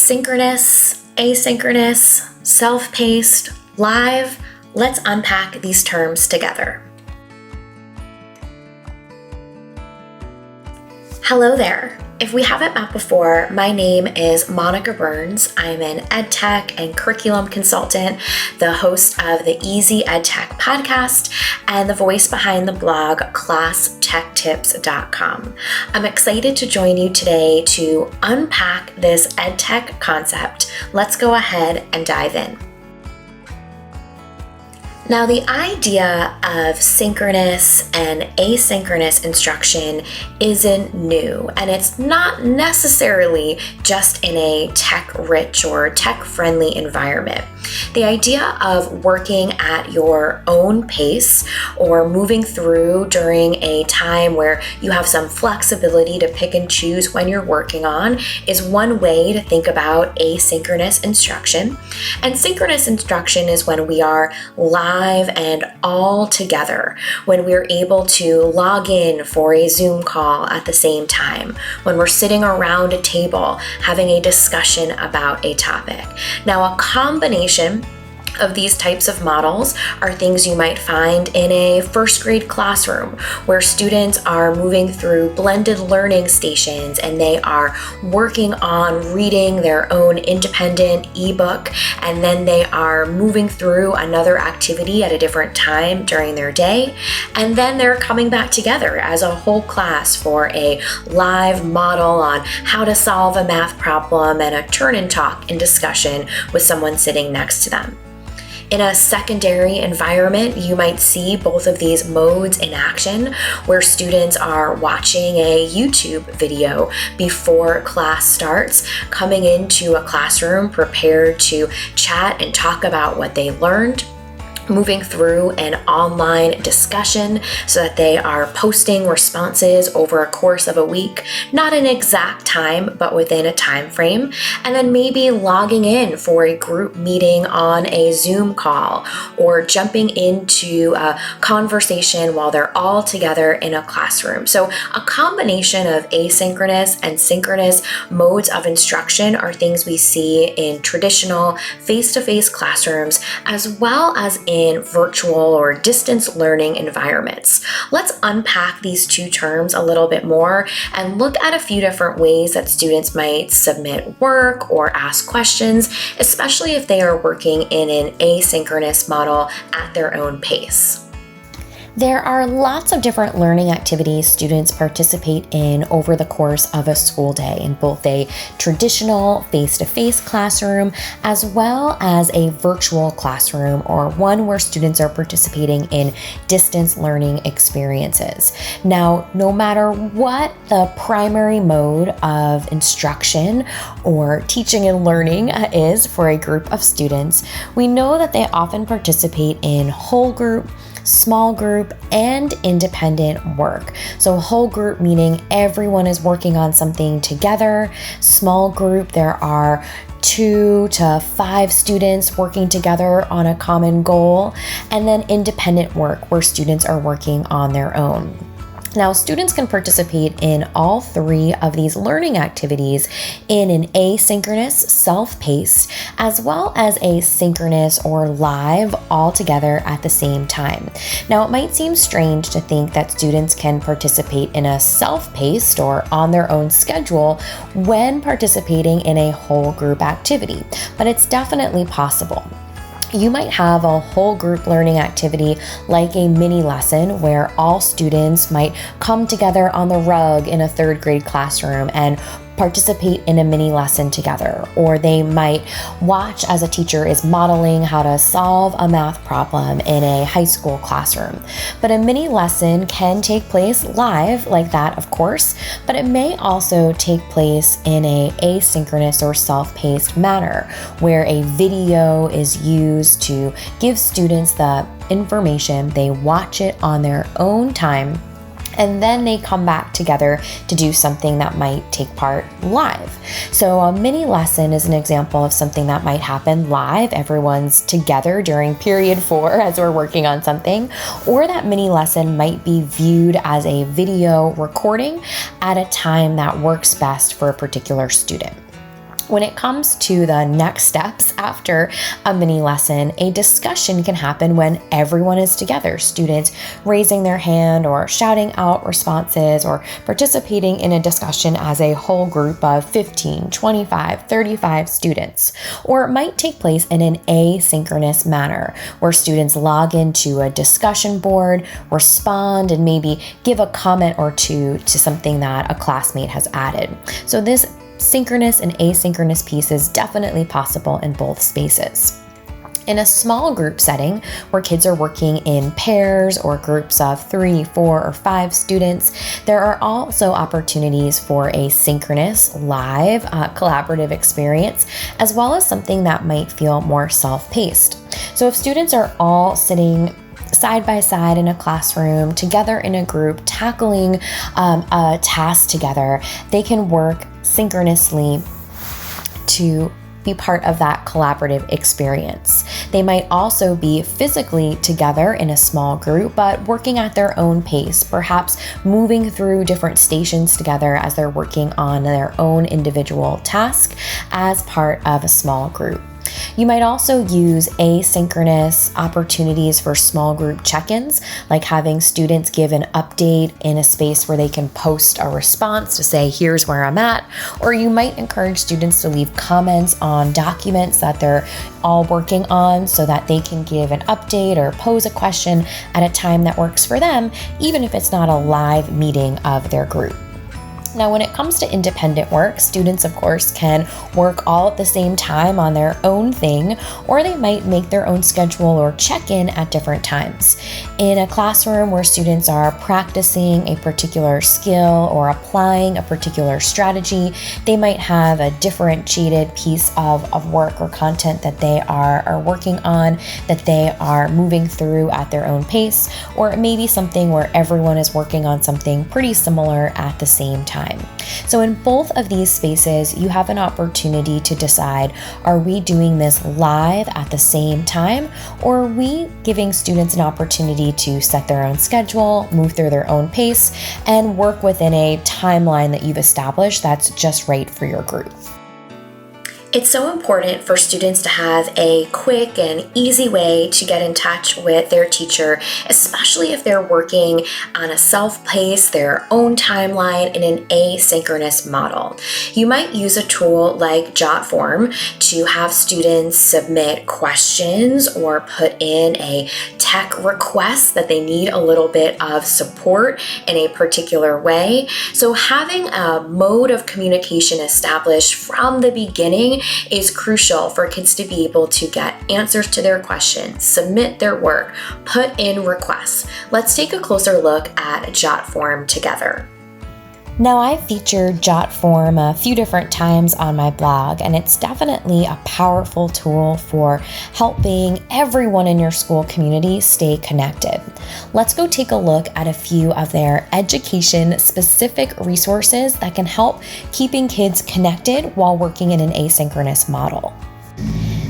synchronous, asynchronous, self-paced, live. Let's unpack these terms together. Hello there. If we haven't met before, my name is Monica Burns. I'm an EdTech and curriculum consultant, the host of the Easy EdTech podcast, and the voice behind the blog ClassTechTips.com. I'm excited to join you today to unpack this EdTech concept. Let's go ahead and dive in. Now, the idea of synchronous and asynchronous instruction isn't new, and it's not necessarily just in a tech-rich or tech-friendly environment. The idea of working at your own pace or moving through during a time where you have some flexibility to pick and choose when you're working on is one way to think about asynchronous instruction. And synchronous instruction is when we are live and all together, when we're able to log in for a Zoom call at the same time, when we're sitting around a table having a discussion about a topic. Now, a combination of these types of models are things you might find in a first grade classroom where students are moving through blended learning stations and they are working on reading their own independent ebook, and then they are moving through another activity at a different time during their day, and then they're coming back together as a whole class for a live model on how to solve a math problem and a turn and talk and discussion with someone sitting next to them. In a secondary environment, you might see both of these modes in action, where students are watching a YouTube video before class starts, coming into a classroom prepared to chat and talk about what they learned, moving through an online discussion so that they are posting responses over a course of a week, not an exact time, but within a time frame, and then maybe logging in for a group meeting on a Zoom call or jumping into a conversation while they're all together in a classroom. So a combination of asynchronous and synchronous modes of instruction are things we see in traditional face-to-face classrooms, as well as in virtual or distance learning environments. Let's unpack these two terms a little bit more and look at a few different ways that students might submit work or ask questions, especially if they are working in an asynchronous model at their own pace. There are lots of different learning activities students participate in over the course of a school day in both a traditional face-to-face classroom as well as a virtual classroom, or one where students are participating in distance learning experiences. Now, no matter what the primary mode of instruction or teaching and learning is for a group of students, we know that they often participate in whole group, small group, and independent work. So whole group meaning everyone is working on something together. Small group, there are 2 to 5 students working together on a common goal. And then independent work, where students are working on their own. Now, students can participate in all 3 of these learning activities in an asynchronous, self-paced, as well as a synchronous or live, all together at the same time. Now, it might seem strange to think that students can participate in a self-paced or on their own schedule when participating in a whole group activity, but it's definitely possible. You might have a whole group learning activity like a mini lesson where all students might come together on the rug in a 3rd grade classroom and participate in a mini lesson together, or they might watch as a teacher is modeling how to solve a math problem in a high school classroom. But a mini lesson can take place live like that, of course, but it may also take place in a asynchronous or self-paced manner where a video is used to give students the information. They watch it on their own time, and then they come back together to do something that might take part live. So a mini lesson is an example of something that might happen live. Everyone's together during period 4 as we're working on something, or that mini lesson might be viewed as a video recording at a time that works best for a particular student. When it comes to the next steps after a mini lesson, a discussion can happen when everyone is together, students raising their hand or shouting out responses or participating in a discussion as a whole group of 15, 25, 35 students. Or it might take place in an asynchronous manner where students log into a discussion board, respond, and maybe give a comment or two to something that a classmate has added. So this synchronous and asynchronous piece is definitely possible in both spaces. In a small group setting where kids are working in pairs or groups of 3, 4, or 5 students, there are also opportunities for a synchronous, live, collaborative experience, as well as something that might feel more self-paced. So if students are all sitting side by side in a classroom, together in a group, tackling a task together, they can work synchronously to be part of that collaborative experience. They might also be physically together in a small group, but working at their own pace, perhaps moving through different stations together as they're working on their own individual task as part of a small group. You might also use asynchronous opportunities for small group check-ins, like having students give an update in a space where they can post a response to say, here's where I'm at. Or you might encourage students to leave comments on documents that they're all working on so that they can give an update or pose a question at a time that works for them, even if it's not a live meeting of their group. Now, when it comes to independent work, students, of course, can work all at the same time on their own thing, or they might make their own schedule or check in at different times. In a classroom where students are practicing a particular skill or applying a particular strategy, they might have a differentiated piece of work or content that they are working on, that they are moving through at their own pace, or it may be something where everyone is working on something pretty similar at the same time. So in both of these spaces, you have an opportunity to decide, are we doing this live at the same time, or are we giving students an opportunity to set their own schedule, move through their own pace, and work within a timeline that you've established that's just right for your group? It's so important for students to have a quick and easy way to get in touch with their teacher, especially if they're working on a self-paced, their own timeline in an asynchronous model. You might use a tool like Jotform to have students submit questions or put in a tech request that they need a little bit of support in a particular way. So having a mode of communication established from the beginning is crucial for kids to be able to get answers to their questions, submit their work, put in requests. Let's take a closer look at Jotform together. Now, I've featured Jotform a few different times on my blog, and it's definitely a powerful tool for helping everyone in your school community stay connected. Let's go take a look at a few of their education-specific resources that can help keeping kids connected while working in an asynchronous model.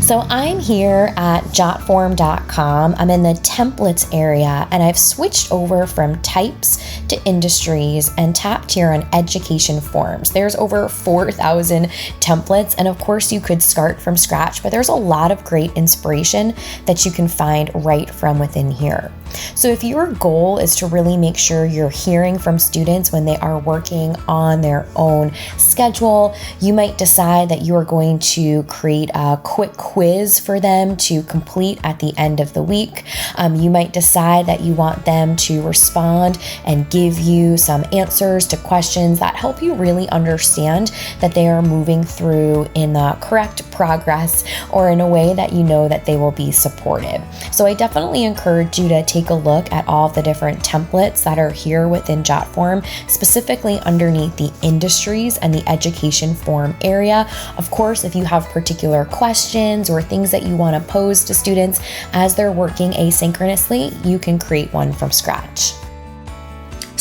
So I'm here at jotform.com. I'm in the templates area, and I've switched over from types to industries and tapped here on education forms. There's over 4,000 templates, and of course you could start from scratch, but there's a lot of great inspiration that you can find right from within here. So if your goal is to really make sure you're hearing from students when they are working on their own schedule, you might decide that you are going to create a quick quiz for them to complete at the end of the week. You might decide that you want them to respond and give you some answers to questions that help you really understand that they are moving through in the correct progress or in a way that you know that they will be supported. So I definitely encourage you to take a look at all of the different templates that are here within Jotform, specifically underneath the industries and the education form area. Of course, if you have particular questions or things that you want to pose to students as they're working asynchronously, you can create one from scratch.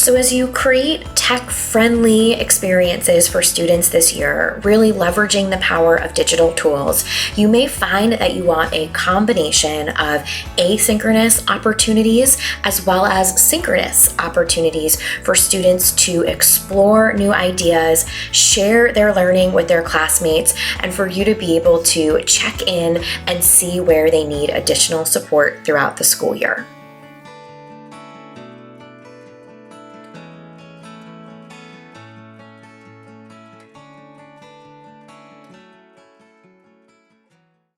So as you create tech-friendly experiences for students this year, really leveraging the power of digital tools, you may find that you want a combination of asynchronous opportunities as well as synchronous opportunities for students to explore new ideas, share their learning with their classmates, and for you to be able to check in and see where they need additional support throughout the school year.